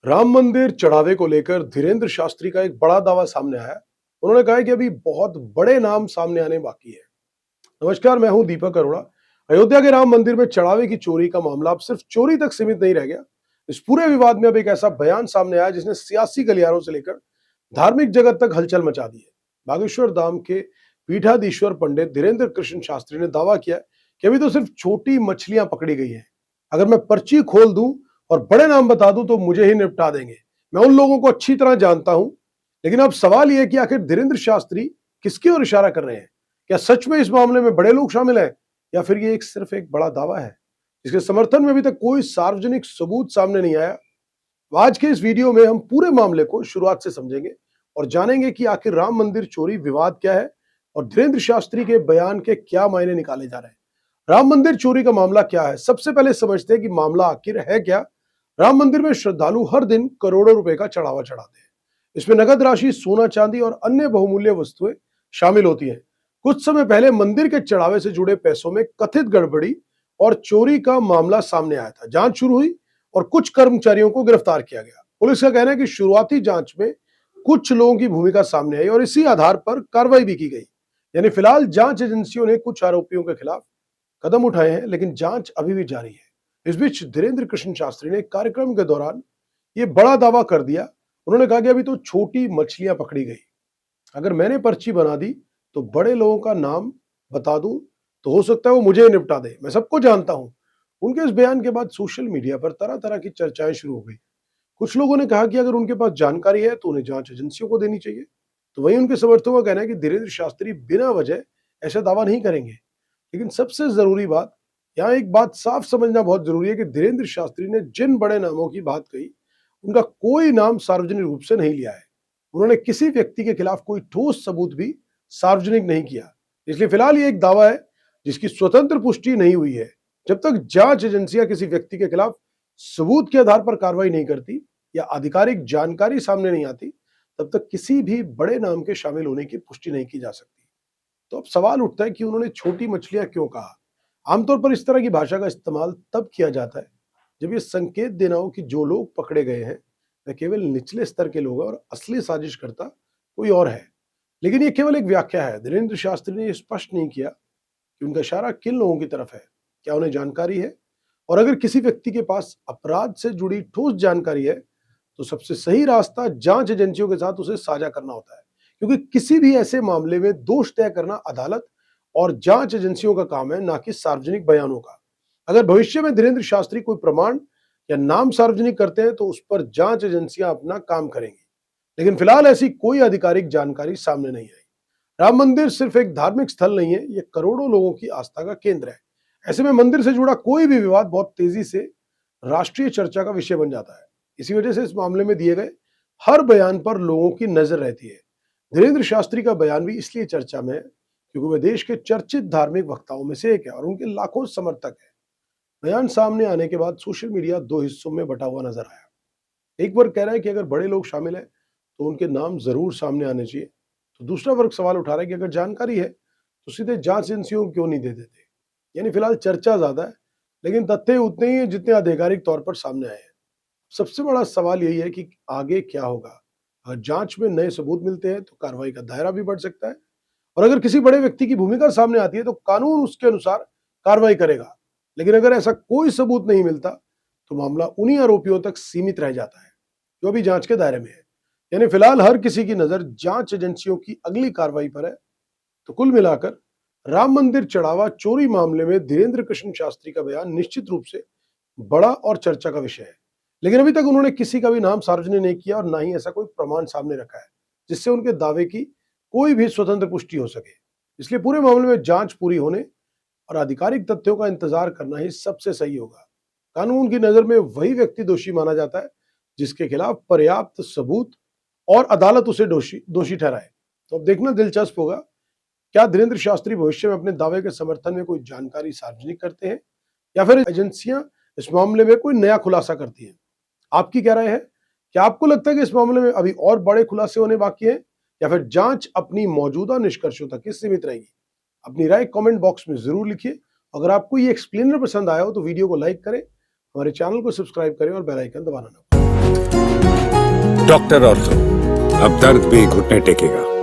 राम मंदिर चढ़ावे को लेकर धीरेन्द्र शास्त्री का एक बड़ा दावा सामने आया। उन्होंने कहा है कि अभी बहुत बड़े नाम सामने आने बाकी है। नमस्कार, मैं हूं दीपक अरोड़ा। अयोध्या के राम मंदिर में चढ़ावे की चोरी का मामला अब सिर्फ चोरी तक सीमित नहीं रह गया। इस पूरे विवाद में अब एक ऐसा बयान सामने आया जिसने सियासी गलियारों से लेकर धार्मिक जगत तक हलचल मचा दी है। बागेश्वर धाम के पीठाधीश्वर पंडित धीरेन्द्र कृष्ण शास्त्री ने दावा किया कि अभी तो सिर्फ छोटी मछलियां पकड़ी गई हैं। अगर मैं पर्ची खोल दूं और बड़े नाम बता दूं तो मुझे ही निपटा देंगे। मैं उन लोगों को अच्छी तरह जानता हूं। लेकिन अब सवाल यह है कि आखिर धीरेन्द्र शास्त्री किसकी ओर इशारा कर रहे हैं? क्या सच में इस मामले में बड़े लोग शामिल हैं या फिर ये सिर्फ एक बड़ा दावा है जिसके समर्थन में अभी तक कोई सार्वजनिक सबूत सामने नहीं आया? तो आज के इस वीडियो में हम पूरे मामले को शुरुआत से समझेंगे और जानेंगे कि आखिर राम मंदिर चोरी विवाद क्या है और धीरेन्द्र शास्त्री के बयान के क्या मायने निकाले जा रहे हैं। राम मंदिर चोरी का मामला क्या है? सबसे पहले समझते हैं कि मामला आखिर है क्या। राम मंदिर में श्रद्धालु हर दिन करोड़ों रुपए का चढ़ावा चढ़ाते हैं। इसमें नगद राशि, सोना चांदी और अन्य बहुमूल्य वस्तुएं शामिल होती हैं। कुछ समय पहले मंदिर के चढ़ावे से जुड़े पैसों में कथित गड़बड़ी और चोरी का मामला सामने आया था। जांच शुरू हुई और कुछ कर्मचारियों को गिरफ्तार किया गया। पुलिस का कहना है कि शुरुआती जांच में कुछ लोगों की भूमिका सामने आई और इसी आधार पर कार्रवाई भी की गई। यानी फिलहाल जांच एजेंसियों ने कुछ आरोपियों के खिलाफ कदम उठाए हैं, लेकिन जांच अभी भी जारी है। इस बीच धीरेन्द्र कृष्ण शास्त्री ने कार्यक्रम के दौरान ये बड़ा दावा कर दिया। उन्होंने कहा कि अभी तो छोटी मछलियां पकड़ी गई। अगर मैंने पर्ची बना दी तो बड़े लोगों का नाम बता दूं तो हो सकता है वो मुझे निपटा दे। मैं सबको जानता हूं। उनके इस बयान के बाद सोशल मीडिया पर तरह तरह की चर्चाएं शुरू हो गई। कुछ लोगों ने कहा कि अगर उनके पास जानकारी है तो उन्हें जांच एजेंसियों को देनी चाहिए। तो वहीं उनके समर्थकों का कहना है कि धीरेन्द्र शास्त्री बिना वजह ऐसा दावा नहीं करेंगे। लेकिन सबसे जरूरी बात, यहाँ एक बात साफ समझना बहुत जरूरी है कि धीरेन्द्र शास्त्री ने जिन बड़े नामों की बात कही, उनका कोई नाम सार्वजनिक रूप से नहीं लिया है। उन्होंने किसी व्यक्ति के खिलाफ कोई ठोस सबूत भी सार्वजनिक नहीं किया। इसलिए फिलहाल ये एक दावा है जिसकी स्वतंत्र पुष्टि नहीं हुई है। जब तक जांच एजेंसियां किसी व्यक्ति के खिलाफ सबूत के आधार पर कार्रवाई नहीं करती या आधिकारिक जानकारी सामने नहीं आती, तब तक किसी भी बड़े नाम के शामिल होने की पुष्टि नहीं की जा सकती। तो अब सवाल उठता है कि उन्होंने छोटी मछलियां क्यों कहा? आमतौर पर इस तरह की भाषा का इस्तेमाल तब किया जाता है जब ये संकेत देना हो कि जो लोग पकड़े गए हैं वे केवल निचले स्तर के लोग हैं और असली साजिशकर्ता कोई और है। लेकिन ये केवल एक व्याख्या है। धीरेन्द्र शास्त्री ने ये स्पष्ट नहीं किया कि उनका इशारा किन लोगों की तरफ है, क्या उन्हें जानकारी है, और अगर किसी व्यक्ति के पास अपराध से जुड़ी ठोस जानकारी है तो सबसे सही रास्ता जांच एजेंसियों के साथ उसे साझा करना होता है। क्योंकि किसी भी ऐसे मामले में दोष तय करना अदालत और जांच एजेंसियों का काम है, ना कि सार्वजनिक बयानों का। अगर भविष्य में धीरेन्द्र शास्त्री कोई प्रमाण या नाम सार्वजनिक करते हैं तो उस पर जांच एजेंसियां अपना काम करेंगी। लेकिन फिलहाल ऐसी कोई आधिकारिक जानकारी सामने नहीं आई। राम मंदिर सिर्फ एक धार्मिक स्थल नहीं है, ये करोड़ों लोगों की आस्था का केंद्र है। ऐसे में मंदिर से जुड़ा कोई भी विवाद बहुत तेजी से राष्ट्रीय चर्चा का विषय बन जाता है। इसी वजह से इस मामले में दिए गए हर बयान पर लोगों की नजर रहती है। धीरेन्द्र शास्त्री का बयान भी इसलिए चर्चा में है क्योंकि वे देश के चर्चित धार्मिक वक्ताओं में से एक है और उनके लाखों समर्थक हैं। बयान सामने आने के बाद सोशल मीडिया दो हिस्सों में बटा हुआ नजर आया। एक वर्ग कह रहा है कि अगर बड़े लोग शामिल हैं तो उनके नाम जरूर सामने आने चाहिए। तो दूसरा वर्ग सवाल उठा रहा है कि अगर जानकारी है तो सीधे जांच एजेंसियों को क्यों नहीं दे देते। यानी फिलहाल चर्चा ज्यादा है, लेकिन तथ्य उतने ही हैं जितने आधिकारिक तौर पर सामने आए हैं। सबसे बड़ा सवाल यही है कि आगे क्या होगा। अगर जांच में नए सबूत मिलते हैं तो कार्रवाई का दायरा भी बढ़ सकता है, और अगर किसी बड़े व्यक्ति की भूमिका सामने आती है तो कानून उसके अनुसार कार्रवाई करेगा। लेकिन अगर ऐसा कोई सबूत नहीं मिलता तो मामला उन्हीं आरोपियों तक सीमित रह जाता है जो अभी जांच के दायरे में है। यानी फिलहाल हर किसी की नजर जांच एजेंसियों की अगली कार्रवाई पर है। तो कुल मिलाकर राम मंदिर चढ़ावा चोरी मामले में धीरेन्द्र कृष्ण शास्त्री का बयान निश्चित रूप से बड़ा और चर्चा का विषय है। लेकिन अभी तक उन्होंने किसी का भी नाम सार्वजनिक नहीं किया और ना ही ऐसा कोई प्रमाण सामने रखा है जिससे उनके दावे की कोई भी स्वतंत्र पुष्टि हो सके। इसलिए पूरे मामले में जांच पूरी होने और आधिकारिक तथ्यों का इंतजार करना ही सबसे सही होगा। कानून की नजर में वही व्यक्ति दोषी माना जाता है जिसके खिलाफ पर्याप्त सबूत और अदालत उसे दोषी ठहराए। तो अब देखना दिलचस्प होगा, क्या धीरेन्द्र शास्त्री भविष्य में अपने दावे के समर्थन में कोई जानकारी सार्वजनिक करते हैं या फिर एजेंसियां इस मामले में कोई नया खुलासा करती हैं। आपकी क्या राय है? क्या आपको लगता है कि इस मामले में अभी और बड़े खुलासे होने बाकी हैं या फिर जांच अपनी मौजूदा निष्कर्षों तक ही सीमित रहेगी? अपनी राय कमेंट बॉक्स में जरूर लिखिए। अगर आपको ये एक्सप्लेनर पसंद आया हो तो वीडियो को लाइक करें, हमारे चैनल को सब्सक्राइब करें और बेल आइकन दबाना ना भूलें। डॉक्टर ऑर्थो, अब दर्द भी घुटने टेकेगा।